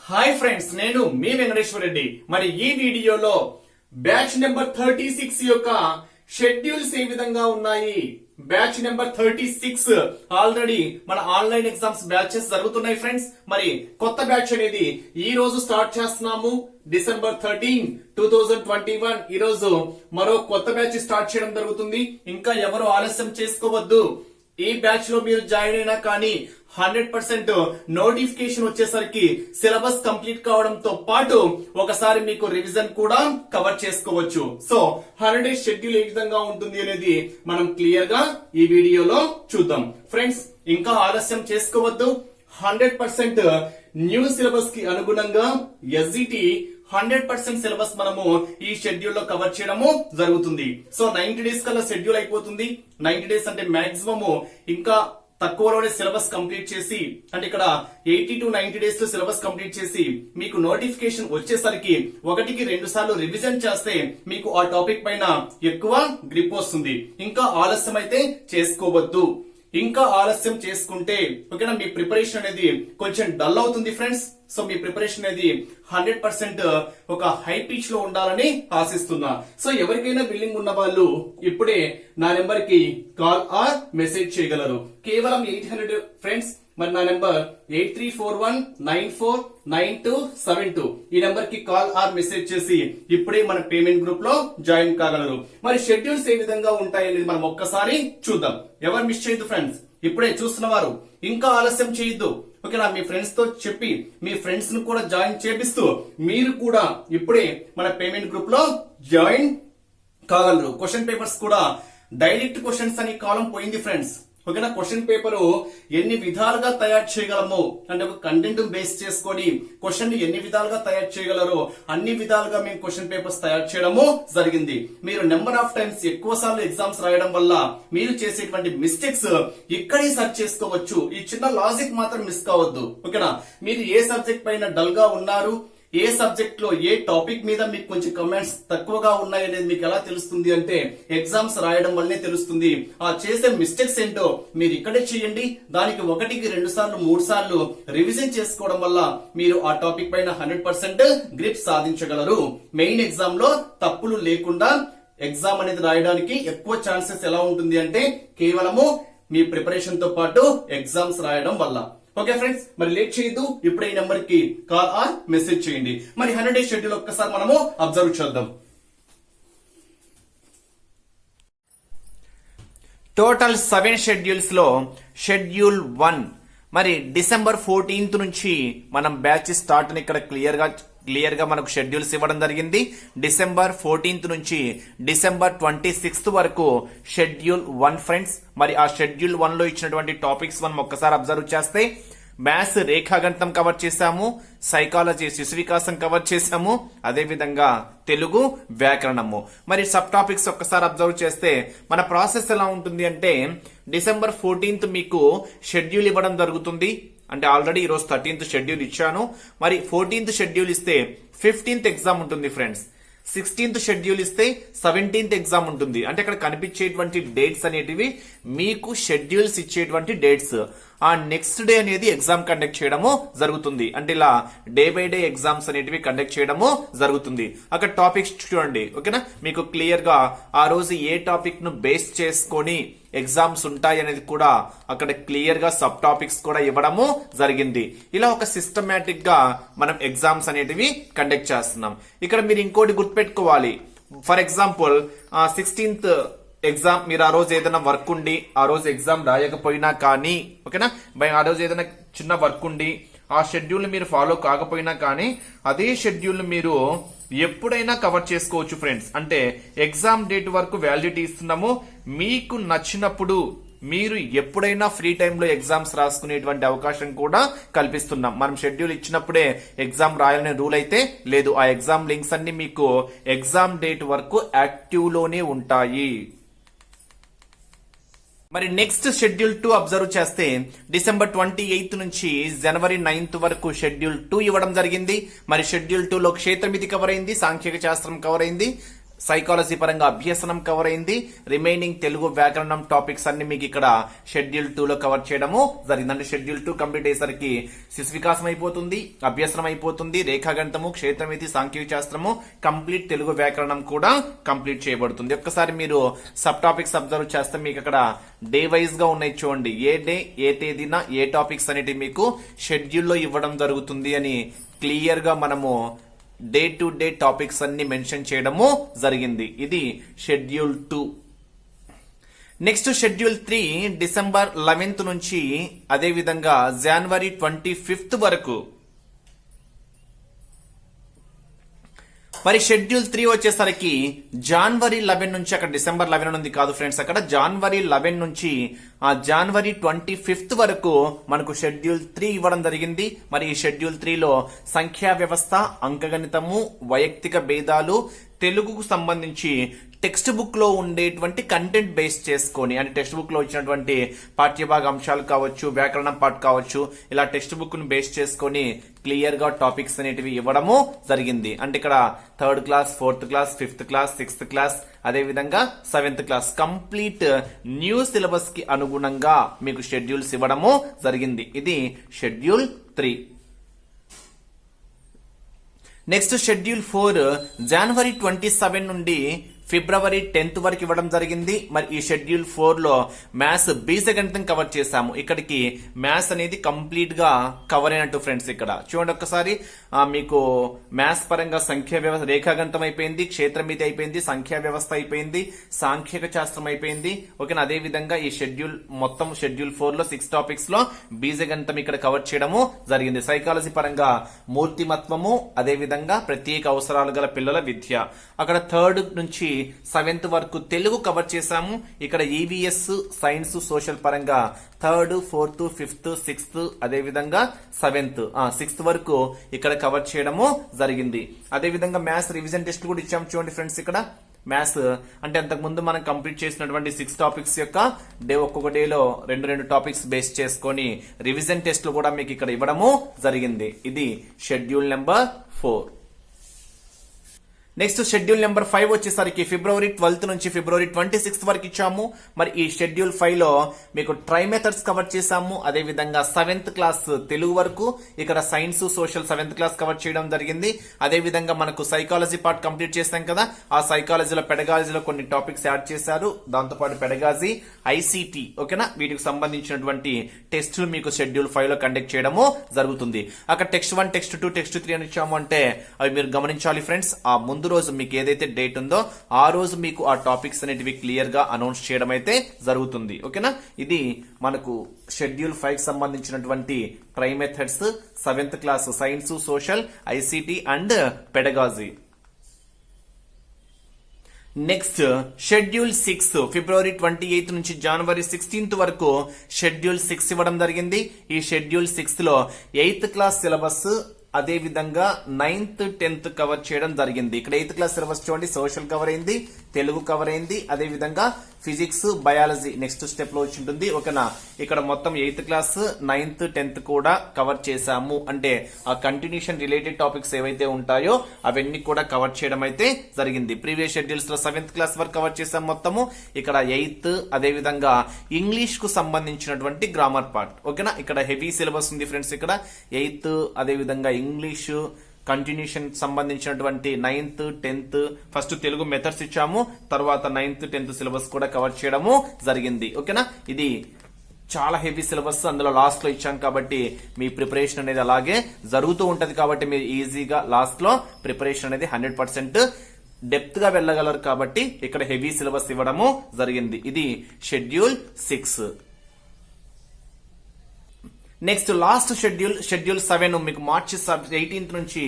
Hi friends, నేను మీ వెంకటేశ్వర రెడ్డి. మరి ఈ వీడియోలో బ్యాచ్ నెంబర్ 36 యొక్క షెడ్యూల్స్ ఏ విధంగా ఉన్నాయి. బ్యాచ్ నెంబర్ 36 ఆల్రెడీ మన ఆన్లైన్ ఎగ్జామ్స్ బ్యాచెస్ జరుగుతున్నాయి ఫ్రెండ్స్. మరి కొత్త బ్యాచ్ అనేది ఈ రోజు స్టార్ట్ చేస్తున్నాము. December 13, 2021 ఈ రోజు మరో కొత్త బ్యాచ్ స్టార్ట్ చేయడం జరుగుతుంది. ఇంకా ఎవరు ఆలస్యం చేసుకోవద్దు. ఈ బ్యాచ్ లో మీరు జాయిన్ అయినా కానీ 100% నోటిఫికేషన్ వచ్చేసరికి సిలబస్ కంప్లీట్ కావడంతో పాటు ఒకసారి మీకు రివిజన్ కూడా కవర్ చేసుకోవచ్చు. సో 100 డేస్ షెడ్యూల్ ఏ విధంగా ఉంటుంది అనేది మనం క్లియర్ గా ఈ వీడియోలో చూద్దాం. ఫ్రెండ్స్, ఇంకా ఆలస్యం చేసుకోవద్దు. 100% న్యూ సిలబస్ కి అనుగుణంగా ఎస్జిటి 100% సిలబస్ మనము ఈ షెడ్యూల్ లో కవర్ చేయడము జరుగుతుంది. సో 90 డేస్ కల్లా షెడ్యూల్ అయిపోతుంది. 90 డేస్ అంటే మాక్సిమం ఇంకా తక్కువలోనే సిలబస్ కంప్లీట్ చేసి, అంటే ఇక్కడ 80 to 90 డేస్ లో సిలబస్ కంప్లీట్ చేసి మీకు నోటిఫికేషన్ వచ్చేసరికి 1-2 సార్లు రివిజన్ చేస్తే మీకు ఆ టాపిక్ పైన ఎక్కువ గ్రిప్ వస్తుంది. ఇంకా ఆలస్యం అయితే చేసుకోవద్దు. ఇంకా ఆలస్యం చేసుకుంటే ఓకేనా, మీ ప్రిపరేషన్ అనేది కొంచెం డల్ అవుతుంది ఫ్రెండ్స్. సో మీ ప్రిపరేషన్ అనేది 100% ఒక హై పిచ్ లో ఉండాలని ఆశిస్తున్నా. సో ఎవరికైనా బిల్లింగ్ ఉన్న వాళ్ళు ఇప్పుడే నా నెంబర్ కి కాల్ ఆర్ మెసేజ్ చేయగలరు. కేవలం 800 ఫ్రెండ్స్. మరి నా నెంబర్ 8341949272. ఈ నెంబర్ కి కాల్ ఆర్ మెసేజ్ చేసి ఇప్పుడే మన పేమెంట్ గ్రూప్ లో జాయిన్ కాగలరు. మరి షెడ్యూల్స్ ఏ విధంగా ఉంటాయనేది మనం ఒక్కసారి చూద్దాం. ఎవరు మిస్ చేయొద్దు ఫ్రెండ్స్. ఇప్పుడే చూస్తున్న వారు ఇంకా ఆలస్యం చేయొద్దు. ఓకేనా, మీ ఫ్రెండ్స్ తో చెప్పి మీ ఫ్రెండ్స్ ను కూడా జాయిన్ చేపిస్తూ మీరు కూడా ఇప్పుడే మన పేమెంట్ గ్రూప్ లో జాయిన్ కాగలరు. క్వశ్చన్ పేపర్స్ కూడా డైరెక్ట్ క్వశ్చన్స్ అని కాలం పోయింది ఫ్రెండ్స్. ఓకేనా, క్వశ్చన్ పేపర్ ఎన్ని విధాలుగా తయారు చేయగలము అంటే ఒక కంటెంట్ బేస్ చేసుకొని క్వశ్చన్ ఎన్ని విధాలుగా తయారు చేయగలరో అన్ని విధాలుగా మేము క్వశ్చన్ పేపర్స్ తయారు చేయడము జరిగింది. మీరు నెంబర్ ఆఫ్ టైమ్స్ ఎక్కువ సార్లు ఎగ్జామ్స్ రాయడం వల్ల మీరు చేసేటువంటి మిస్టేక్స్ ఇక్కడే సర్చ్ చేసుకోవచ్చు. ఈ చిన్న లాజిక్ మాత్రం మిస్ కావద్దు. ఓకేనా, మీరు ఏ సబ్జెక్ట్ పైన డల్ గా ఉన్నారు, ఏ సబ్జెక్ట్ లో ఏ టాపిక్ మీద మీకు కొంచెం కమెంట్స్ తక్కువగా ఉన్నాయి అనేది మీకు ఎలా తెలుస్తుంది అంటే ఎగ్జామ్స్ రాయడం వల్లనే తెలుస్తుంది. ఆ చేసే మిస్టేక్స్ ఏంటో మీరు ఇక్కడే చేయండి. దానికి 1-2 సార్లు 3 సార్లు రివిజన్ చేసుకోవడం వల్ల మీరు ఆ టాపిక్ పైన 100% గ్రిప్ సాధించగలరు. మెయిన్ ఎగ్జామ్ లో తప్పులు లేకుండా ఎగ్జామ్ అనేది రాయడానికి ఎక్కువ ఛాన్సెస్ ఎలా ఉంటుంది అంటే కేవలము మీ ప్రిపరేషన్ తో పాటు ఎగ్జామ్స్ రాయడం వల్ల. ఓకే ఫ్రెండ్స్, మరి లేట్ చేయొద్దు. ఇప్పుడే ఈ నెంబర్ కి కాల్ ఆర్ మెసేజ్ చేయండి. మరి 100 డేస్ షెడ్యూల్ ఒక్కసారి మనము అబ్జర్వ్ చేద్దాం. టోటల్ 7 షెడ్యూల్స్ లో షెడ్యూల్ 1 మరి December 14th నుంచి మనం బ్యాచ్ స్టార్ట్ అని ఇక్కడ క్లియర్ గా మనకు షెడ్యూల్స్ ఇవ్వడం జరిగింది. December 14th నుంచి December 26th వరకు షెడ్యూల్ 1 ఫ్రెండ్స్. మరి ఆ షెడ్యూల్ 1 లో ఇచ్చినటువంటి టాపిక్స్ మనం ఒక్కసారి అబ్జర్వ్ చేస్తే మ్యాథ్స్ రేఖాగణితం కవర్ చేశాము, సైకాలజీ శిశు వికాసం కవర్ చేశాము, అదే విధంగా తెలుగు వ్యాకరణము. మరి సబ్ టాపిక్స్ ఒక్కసారి అబ్జర్వ్ చేస్తే మన ప్రాసెస్ ఎలా ఉంటుంది అంటే December 14th మీకు షెడ్యూల్ ఇవ్వడం జరుగుతుంది. అంటే ఆల్రెడీ ఈరోజు 13th షెడ్యూల్ ఇచ్చాను. మరి 14th షెడ్యూల్ ఇస్తే 15th ఎగ్జామ్ ఉంటుంది ఫ్రెండ్స్. 16th షెడ్యూల్ ఇస్తే 17th ఎగ్జామ్ ఉంటుంది. అంటే ఇక్కడ కనిపించేటువంటి డేట్స్ అనేటివి మీకు షెడ్యూల్స్ ఇచ్చేటువంటి డేట్స్. ఆ నెక్స్ట్ డే అనేది ఎగ్జామ్ కండక్ట్ చేయడము జరుగుతుంది. అంటే ఇలా డే బై డే ఎగ్జామ్స్ అనేటివి కండక్ట్ చేయడము జరుగుతుంది. అక్కడ టాపిక్స్ చూడండి. ఓకేనా, మీకు క్లియర్ గా ఆ రోజు ఏ టాపిక్ ను బేస్ చేసుకొని ఎగ్జామ్స్ ఉంటాయి అనేది కూడా అక్కడ క్లియర్ గా సబ్ టాపిక్స్ కూడా ఇవ్వడము జరిగింది. ఇలా ఒక సిస్టమేటిక్ గా మనం ఎగ్జామ్స్ అనేటివి కండక్ట్ చేస్తున్నాం. ఇక్కడ మీరు ఇంకోటి గుర్తుపెట్టుకోవాలి. ఫర్ ఎగ్జాంపుల్ 16th ఎగ్జామ్ మీరు ఆ రోజు ఏదైనా వర్క్ ఉండి ఆ రోజు ఎగ్జామ్ రాయకపోయినా కానీ ఓకేనా, ఆ రోజు ఏదైనా చిన్న వర్క్ ఉండి ఆ షెడ్యూల్ మీరు ఫాలో కాకపోయినా కానీ అదే షెడ్యూల్ మీరు ఎప్పుడైనా కవర్ చేసుకోవచ్చు ఫ్రెండ్స్. అంటే ఎగ్జామ్ డేట్ వరకు వ్యాలిడిటీ ఇస్తున్నాము. మీకు నచ్చినప్పుడు మీరు ఎప్పుడైనా ఫ్రీ టైంలో ఎగ్జామ్స్ రాసుకునేటువంటి అవకాశం కూడా కల్పిస్తున్నాం. మనం షెడ్యూల్ ఇచ్చినప్పుడే ఎగ్జామ్ రాయాలనే రూల్ అయితే లేదు. ఆ ఎగ్జామ్ లింక్స్ అన్ని మీకు ఎగ్జామ్ డేట్ వరకు యాక్టివ్ లోనే ఉంటాయి. మరి నెక్స్ట్ షెడ్యూల్ 2 అబ్జర్వ్ చేస్తే December 28th నుంచి January 9th వరకు షెడ్యూల్ 2 ఇవ్వడం జరిగింది. మరి షెడ్యూల్ 2 లో క్షేత్రమితి కవర్ అయింది, సాంఖ్యక శాస్త్రం కవర్ అయింది, సైకాలజీ పరంగా అభ్యసనం కవర్ అయింది. రిమైనింగ్ తెలుగు వ్యాకరణం టాపిక్స్ అన్ని మీకు ఇక్కడ షెడ్యూల్ 2 లో కవర్ చేయడము జరిగింది. అంటే షెడ్యూల్ 2 కంప్లీట్ అయ్యేసరికి శిశు వికాసం అయిపోతుంది, అభ్యసనం అయిపోతుంది, రేఖాగణితము, క్షేత్రమితి, సాంఖ్యక శాస్త్రము, కంప్లీట్ తెలుగు వ్యాకరణం కూడా కంప్లీట్ చేయబడుతుంది. ఒక్కసారి మీరు సబ్ టాపిక్స్ అబ్జర్వ్ చేస్తే మీకు అక్కడ డే వైజ్ గా ఉన్నాయి చూడండి. ఏ డే ఏ తేదీన ఏ టాపిక్స్ అనేవి మీకు షెడ్యూల్లో ఇవ్వడం జరుగుతుంది అని క్లియర్ గా మనము డే టు డే టాపిక్స్ అన్ని మెన్షన్ చేయడము జరిగింది. ఇది schedule 2. Next schedule 3 December 11th నుంచి అదే విధంగా జనవరి 25th వరకు. మరి షెడ్యూల్ 3 వచ్చేసరికి జనవరి 11 నుంచి, అక్కడ డిసెంబర్ 11 ఉంది కాదు ఫ్రెండ్స్, అక్కడ జనవరి 11 నుంచి జనవరి 25th వరకు మనకు షెడ్యూల్ 3 ఇవ్వడం జరిగింది. మరి ఈ షెడ్యూల్ 3లో సంఖ్యా వ్యవస్థ, అంకగణితము, వైయక్తిక భేదాలు, తెలుగుకు సంబంధించి టెక్స్ట్ బుక్ లో ఉండేటువంటి కంటెంట్ బేస్ చేసుకొని, అంటే టెక్స్ట్ బుక్ లో వచ్చినటువంటి పాఠ్యభాగ అంశాలు కావచ్చు, వ్యాకరణం పార్ట్ కావచ్చు, ఇలా టెక్స్ట్ బుక్ ను బేస్ చేసుకొని క్లియర్ గా టాపిక్స్ అనేటివి ఇవ్వడము జరిగింది. అంటే ఇక్కడ 3rd class, 4th class, 5th class, 6th class, అదే విధంగా 7th class complete new syllabus కి అనుగుణంగా మీకు షెడ్యూల్స్ ఇవ్వడము జరిగింది. ఇది షెడ్యూల్ 3. నెక్స్ట్ షెడ్యూల్ 4 జనవరి 27 నుండి ఫిబ్రవరి 10th వరకు ఇవ్వడం జరిగింది. మరి ఈ షెడ్యూల్ 4 లో మ్యాథ్స్ బీజగణితం కవర్ చేశాము. ఇక్కడికి మ్యాథ్స్ అనేది కంప్లీట్ గా కవర్ అయినట్టు ఫ్రెండ్స్. ఇక్కడ చూడండి ఒక్కసారి, మీకు మ్యాథ్స్ పరంగా సంఖ్యా వ్యవస్థ, రేఖాగణితం అయిపోయింది, క్షేత్రమితి అయిపోయింది, సంఖ్యా వ్యవస్థ అయిపోయింది, సాంఖ్యక శాస్త్రం అయిపోయింది. ఓకేనా, అదే విధంగా ఈ షెడ్యూల్ మొత్తం షెడ్యూల్ 4 లో 6 టాపిక్స్ లో బీజగణితం ఇక్కడ కవర్ చేయడము జరిగింది. సైకాలజీ పరంగా మూర్తిమత్వము, అదే విధంగా ప్రత్యేక అవసరాలు గల పిల్లల విద్య, అక్కడ 3rd నుంచి 7th వరకు తెలుగు కవర్ చేశాము. ఇక్కడ ఈవీఎస్, సైన్స్, సోషల్ పరంగా 3rd, 4th, 5th, 6th, అదే విధంగా 7th, 6th వరకు ఇక్కడ కవర్ చేయడము జరిగింది. అదే విధంగా మ్యాథ్స్ రివిజన్ టెస్ట్ కూడా ఇచ్చాము చూడండి ఫ్రెండ్స్. ఇక్కడ మ్యాథ్స్ అంటే అంతకు ముందు మనం కంప్లీట్ చేసినటువంటి 6 టాపిక్స్ యొక్క ఒక్కొక్క డేలో 2 టాపిక్స్ బేస్ చేసుకొని రివిజన్ టెస్ట్లు కూడా మీకు ఇక్కడ ఇవ్వడము జరిగింది. ఇది schedule number 4. Next schedule number 5 వచ్చేసరికి ఫిబ్రవరి 12th నుంచి ఫిబ్రవరి 26th వరకు ఇచ్చాము. మరి ఈ షెడ్యూల్ 5 లో మీకు ట్రై మెథడ్స్ కవర్ చేశాము. అదే విధంగా 7th క్లాస్ తెలుగు వరకు, ఇక్కడ science, social 7th class cover చేయడం జరిగింది. అదే విధంగా మనకు సైకాలజీ పార్ట్ కంప్లీట్ చేస్తాం కదా, ఆ సైకాలజీలో పెడగాలజీలో కొన్ని టాపిక్స్ యాడ్ చేశారు. దాంతోపాటు పెడగాజీ, ఐసీటీ, ఓకేనా, వీటికి సంబంధించినటువంటి టెస్టులు మీకు షెడ్యూల్ 5 లో కండక్ట్ చేయడము జరుగుతుంది. అక్కడ టెక్స్ట్ 1, టెక్స్ట్ 2, టెక్స్ట్ 3 అని ఇచ్చాము. అంటే అవి మీరు గమనించాలి ఫ్రెండ్స్. ఆ ముందు రోజు మీకు ఏదైతే డేట్ ఉందో ఆ రోజు మీకు ఆ టాపిక్స్ అనేటివి క్లియర్ గా అనౌన్స్ చేయడం అయితే జరుగుతుంది. ఓకేనా, ఇది మనకు షెడ్యూల్ 5 కి సంబంధించినటువంటి try methods, 7th class science, social, ICT and pedagogy. Next schedule 6 February 28th నుంచి జనవరి 16th వరకు షెడ్యూల్ 6 ఇవ్వడం జరిగింది. ఈ షెడ్యూల్ 6 లో 8th క్లాస్ సిలబస్, అదే విధంగా 9th, 10th కవర్ చేయడం జరిగింది. ఇక్కడ 8th క్లాస్ సిలబస్ చూడండి, సోషల్ కవర్ అయింది, తెలుగు కవర్ అయింది, అదే విధంగా ఫిజిక్స్, బయాలజీ నెక్స్ట్ స్టెప్ లో వచ్చి ఉంటుంది. ఓకేనా, ఇక్కడ మొత్తం 8th క్లాస్, 9th, 10th కూడా కవర్ చేశాము. అంటే ఆ కంటిన్యూషన్ రిలేటెడ్ టాపిక్స్ ఏవైతే ఉంటాయో అవన్నీ కూడా కవర్ చేయడం అయితే జరిగింది. ప్రీవియస్ షెడ్యూల్స్ లో 7th క్లాస్ వరకు కవర్ చేశాం మొత్తము. ఇక్కడ 8th, అదే విధంగా ఇంగ్లీష్ కు సంబంధించినటువంటి గ్రామర్ పార్ట్. ఓకేనా, ఇక్కడ హెవీ సిలబస్ ఉంది ఫ్రెండ్స్. ఇక్కడ 8th, అదే విధంగా ఇంగ్లీష్ కంటిన్యూషన్ సంబంధించినటువంటి 9th, 10th, first Telugu methods ఇచ్చాము, తర్వాత 9th, 10th సిలబస్ కూడా కవర్ చేయడము జరిగింది. ఓకేనా, ఇది చాలా హెవీ సిలబస్, అందులో లాస్ట్ లో ఇచ్చాం కాబట్టి మీ ప్రిపరేషన్ అనేది అలాగే జరుగుతూ ఉంటది. కాబట్టి మీరు ఈజీగా లాస్ట్ లో ప్రిపరేషన్ అనేది 100% డెప్త్ గా వెళ్ళగలరు. కాబట్టి ఇక్కడ హెవీ సిలబస్ ఇవ్వడము జరిగింది. ఇది షెడ్యూల్ 6. నెక్స్ట్ లాస్ట్ షెడ్యూల్ 7 మీకు మార్చి 18th నుంచి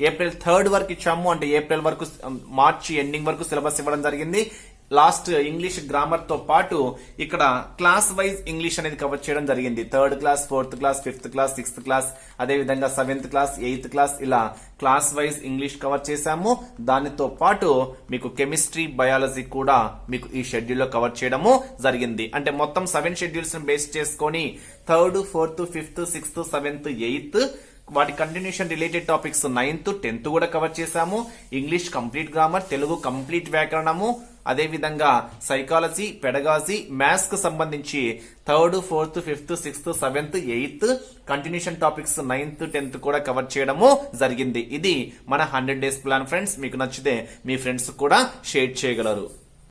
ఏప్రిల్ 3rd వరకు ఇచ్చాము. అంటే ఏప్రిల్ వరకు, మార్చి ఎండింగ్ వరకు సిలబస్ ఇవ్వడం జరిగింది. లాస్ట్ ఇంగ్లీష్ గ్రామర్ తో పాటు ఇక్కడ క్లాస్ వైజ్ ఇంగ్లీష్ అనేది కవర్ చేయడం జరిగింది. 3rd class, 4th class, 5th class, 6th class, అదే విధంగా 7th క్లాస్, 8th క్లాస్, ఇలా క్లాస్ వైజ్ ఇంగ్లీష్ కవర్ చేశాము. దానితో పాటు మీకు కెమిస్ట్రీ, బయాలజీ కూడా మీకు ఈ షెడ్యూల్ లో కవర్ చేయడము జరిగింది. అంటే మొత్తం 7 షెడ్యూల్స్ ని బేస్ చేసుకొని 3rd, 4th, 5th, 6th, 7th, 8th వాటి continuation related topics 9th 10th కూడా కవర్ చేశాము. English complete grammar, Telugu complete వ్యాకరణము, అదే విధంగా సైకాలజీ, పెడగాజీ, మ్యాథ్స్ కు సంబంధించి 3rd 4th 5th 6th 7th 8th continuation topics 9th 10th కూడా కవర్ చేయడము జరిగింది. ఇది మన 100 days ప్లాన్ ఫ్రెండ్స్. మీకు నచ్చితే మీ ఫ్రెండ్స్ కూడా షేర్ చేయగలరు.